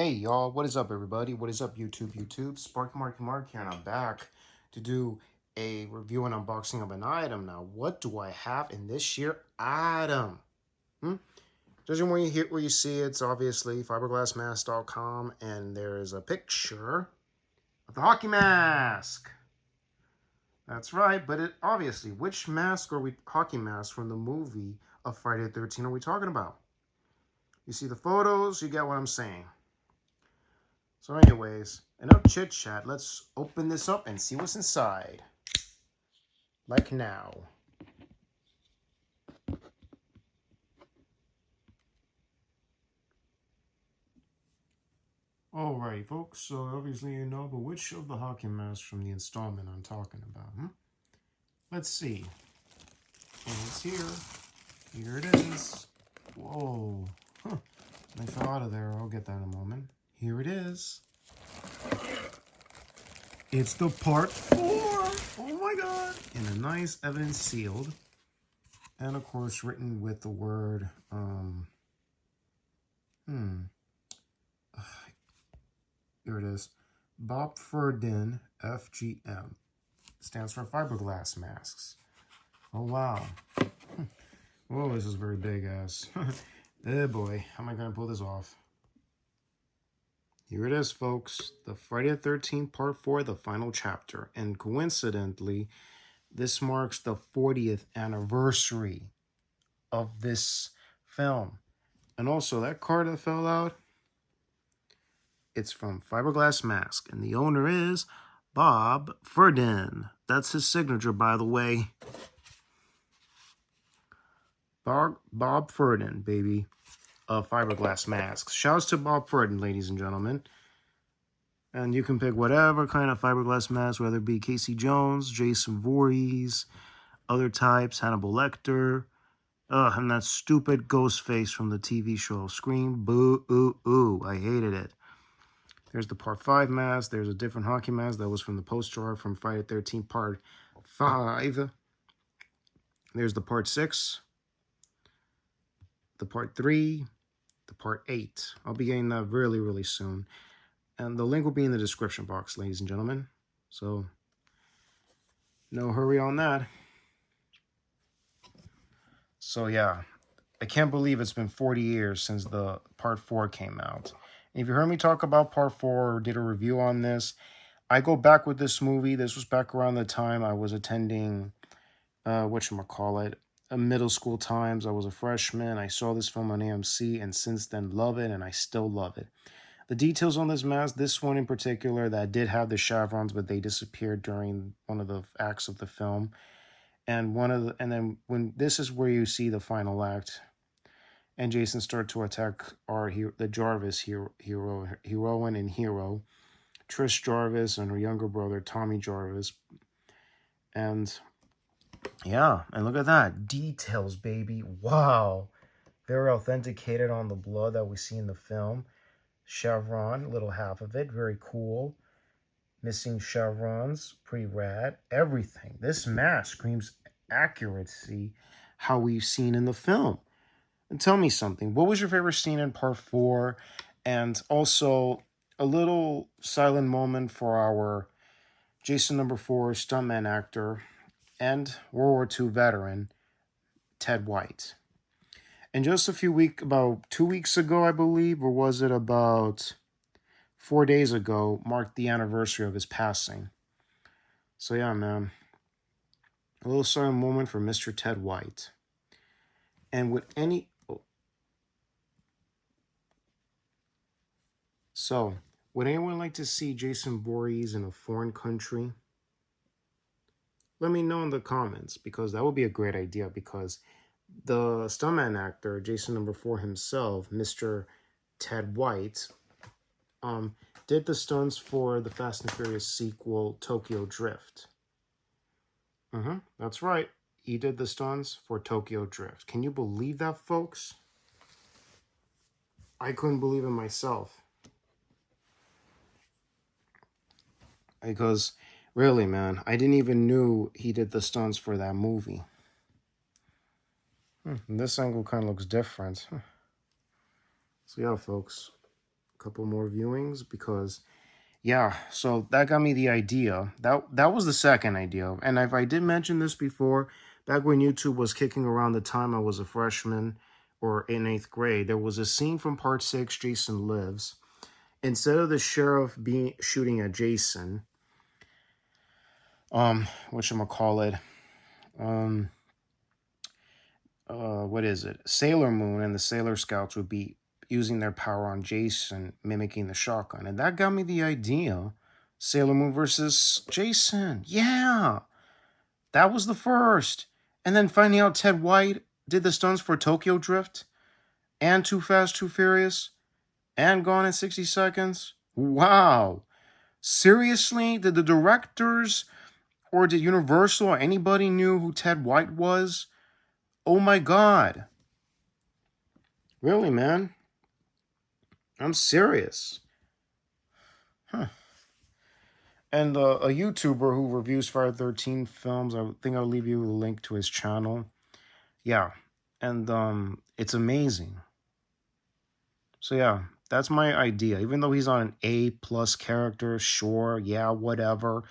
Hey y'all, what is up everybody? What is up YouTube? Sparky Mark here, and I'm back to do a review and unboxing of an item. Now, what do I have in this year item? Judging where you see it's obviously fiberglassmask.com, and there's a picture of the hockey mask. That's right, but it obviously, which mask hockey mask from the movie of Friday the 13th are we talking about? You see the photos, you get what I'm saying. So anyways, enough chit chat. Let's open this up and see what's inside. Like now. Alrighty, folks. So obviously you know, but which of the hockey masks from the installment I'm talking about? Let's see. And it's here. Here it is. Whoa. I fell out of there. I'll get that in a moment. Here it is. It's the part 4. Oh my god. In a nice evidence sealed. And of course written with the word, here it is. Bopferdin FGM. Stands for fiberglass masks. Oh wow. Whoa, this is very big ass. Oh boy, how am I gonna pull this off? Here it is, folks. The Friday the 13th Part 4, the final chapter. And coincidentally, this marks the 40th anniversary of this film. And also, that card that fell out, it's from Fiberglass Mask. And the owner is Bob Ferdin. That's his signature, by the way. Bob Ferdin, baby, of Fiberglass Masks. Shouts to Bob Ferdin, ladies and gentlemen. And you can pick whatever kind of fiberglass mask, whether it be Casey Jones, Jason Voorhees, other types, Hannibal Lecter, and that stupid ghost face from the TV show Scream. Boo, ooh, ooh. I hated it. There's the Part 5 mask. There's a different hockey mask that was from the poster art from Friday the 13th Part 5. There's the Part 6, the Part 3, the Part 8. I'll be getting that really, really soon. And the link will be in the description box, ladies and gentlemen. So, no hurry on that. So, yeah. I can't believe it's been 40 years since the Part 4 came out. And if you heard me talk about Part 4 or did a review on this, I go back with this movie. This was back around the time I was attending, whatchamacallit, middle school times. I was a freshman. I saw this film on AMC, and since then love it, and I still love it. The details on this mask, this one in particular, that did have the chevrons, but they disappeared during one of the acts of the film. And then when this is where you see the final act, and Jason started to attack the Jarvis heroine and hero, Trish Jarvis, and her younger brother Tommy Jarvis. And yeah, and look at that, details, baby. Wow, very authenticated on the blood that we see in the film. Chevron, little half of it, very cool. Missing chevrons, pretty rad. Everything. This mask screams accuracy, how we've seen in the film. And tell me something. What was your favorite scene in Part 4? And also, a little silent moment for our Jason number 4 stuntman actor and World War II veteran, Ted White. And just about 2 weeks ago, I believe, or was it about 4 days ago, marked the anniversary of his passing. So yeah, man. A little silent moment for Mr. Ted White. And would anyone like to see Jason Voorhees in a foreign country? Let me know in the comments, because that would be a great idea, because the stuntman actor, Jason number 4 himself, Mr. Ted White, did the stunts for the Fast and Furious sequel, Tokyo Drift. That's right. He did the stunts for Tokyo Drift. Can you believe that, folks? I couldn't believe it myself. Because, really, man, I didn't even know he did the stunts for that movie. This angle kind of looks different. So yeah, folks, couple more viewings because yeah, so that got me the idea. That was the second idea. And if I did mention this before, back when YouTube was kicking around the time I was a freshman or in 8th grade, there was a scene from part 6, Jason Lives. Instead of the sheriff being shooting at Jason, whatchamacallit, what is it? Sailor Moon and the Sailor Scouts would be using their power on Jason, mimicking the shotgun. And that got me the idea. Sailor Moon versus Jason. Yeah, that was the first. And then finding out Ted White did the stunts for Tokyo Drift and Too Fast, Too Furious and Gone in 60 Seconds. Wow. Seriously? Did the directors or did Universal or anybody knew who Ted White was? Oh my God. Really, man? I'm serious. Huh. And a YouTuber who reviews Friday 13 films, I think I'll leave you a link to his channel. Yeah. And it's amazing. So yeah, that's my idea. Even though he's on an A+ character, sure, yeah, whatever.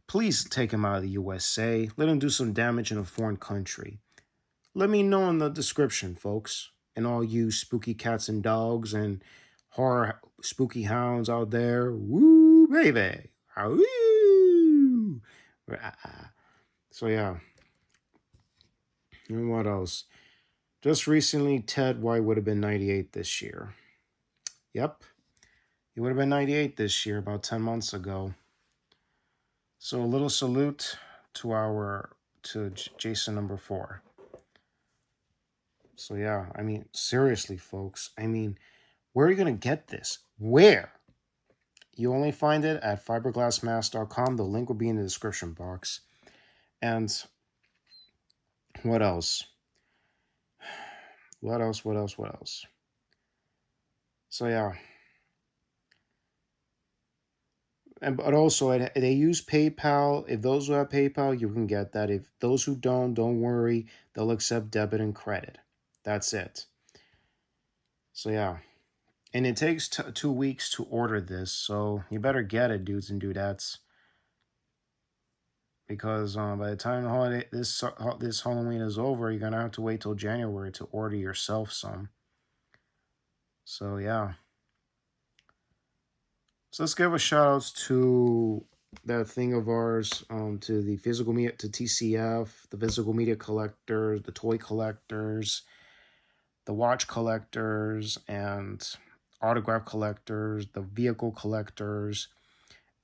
Please take him out of the USA. Let him do some damage in a foreign country. Let me know in the description, folks. And all you spooky cats and dogs and horror spooky hounds out there. Woo, baby. Woo. So, yeah. And what else? Just recently, Ted White would have been 98 this year. Yep. He would have been 98 this year, about 10 months ago. So, a little salute to Jason number 4. So yeah, I mean, seriously, folks. I mean, where are you going to get this? Where? You only find it at fiberglassmask.com. The link will be in the description box. And what else? What else? So yeah. But also, they use PayPal. If those who have PayPal, you can get that. If those who don't worry. They'll accept debit and credit. That's it. So yeah. And it takes 2 weeks to order this, so you better get it, dudes and dudettes. Because by the time the holiday this Halloween is over, you're gonna have to wait till January to order yourself some. So yeah. So let's give a shout out to that thing of ours, to the physical media, to TCF, the physical media collectors, the toy collectors, the watch collectors, and autograph collectors, the vehicle collectors,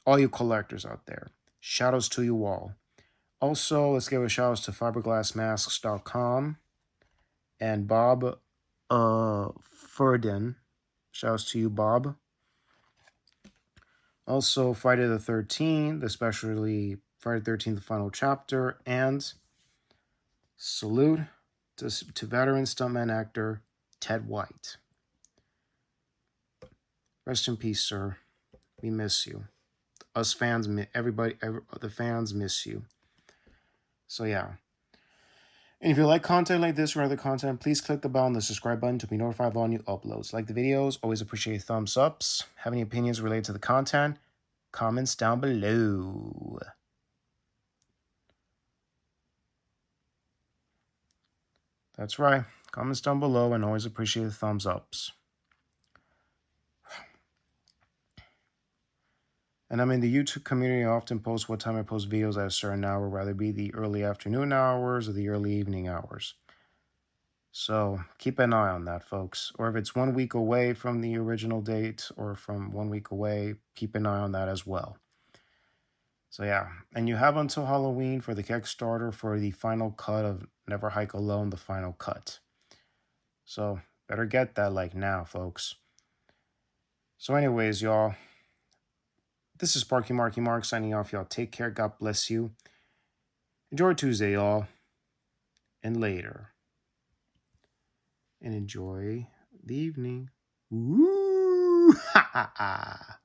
all you collectors out there. Shout outs to you all. Also, let's give a shout out to fiberglassmasks.com and Bob Furden. Shout outs to you, Bob. Also, Friday the 13th, especially Friday the 13th, the final chapter, and salute to veteran stuntman actor Ted White. Rest in peace, sir. We miss you. Us fans, the fans miss you. So yeah. And if you like content like this or other content, please click the bell and the subscribe button to be notified of all new uploads. Like the videos, always appreciate thumbs ups. Have any opinions related to the content? Comments down below. That's right. Comments down below and always appreciate the thumbs ups. And I'm in the YouTube community. I often post what time I post videos at a certain hour, whether it be the early afternoon hours or the early evening hours. So keep an eye on that, folks. Or if it's 1 week away from the original date or from 1 week away, keep an eye on that as well. So yeah, and you have until Halloween for the Kickstarter for the final cut of Never Hike Alone, the final cut. So better get that like now, folks. So anyways, y'all, this is Sparky Marky Mark signing off, y'all. Take care. God bless you. Enjoy Tuesday, y'all. And later. And enjoy the evening. Woo! Ha ha ha.